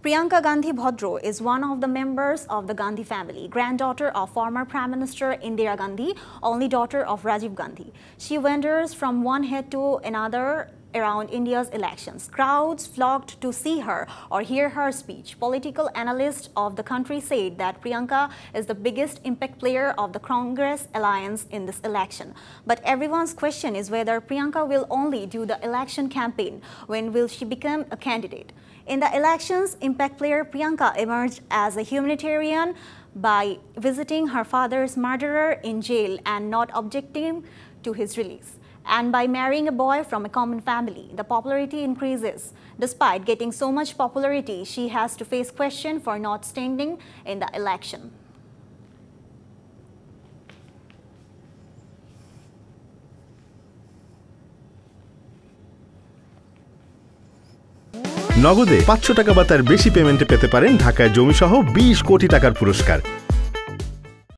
Priyanka Gandhi Bhadro is one of the members of the Gandhi family, granddaughter of former Prime Minister Indira Gandhi, only daughter of Rajiv Gandhi. She wanders from one head to another around India's elections. Crowds flocked to see her or hear her speech. Political analysts of the country said that Priyanka is the biggest impact player of the Congress alliance in this election. But everyone's question is whether Priyanka will only do the election campaign. When will she become a candidate? In the elections, impact player Priyanka emerged as a humanitarian by visiting her father's murderer in jail and not objecting to his release, and by marrying a boy from a common family. The popularity increases. Despite getting so much popularity, she has to face question for not standing in the election. নগদে ৫০০ টাকা বা তার বেশি পেমেন্টে পেতে পারেন ঢাকায় জমিসহ ২০ কোটি টাকার পুরস্কার।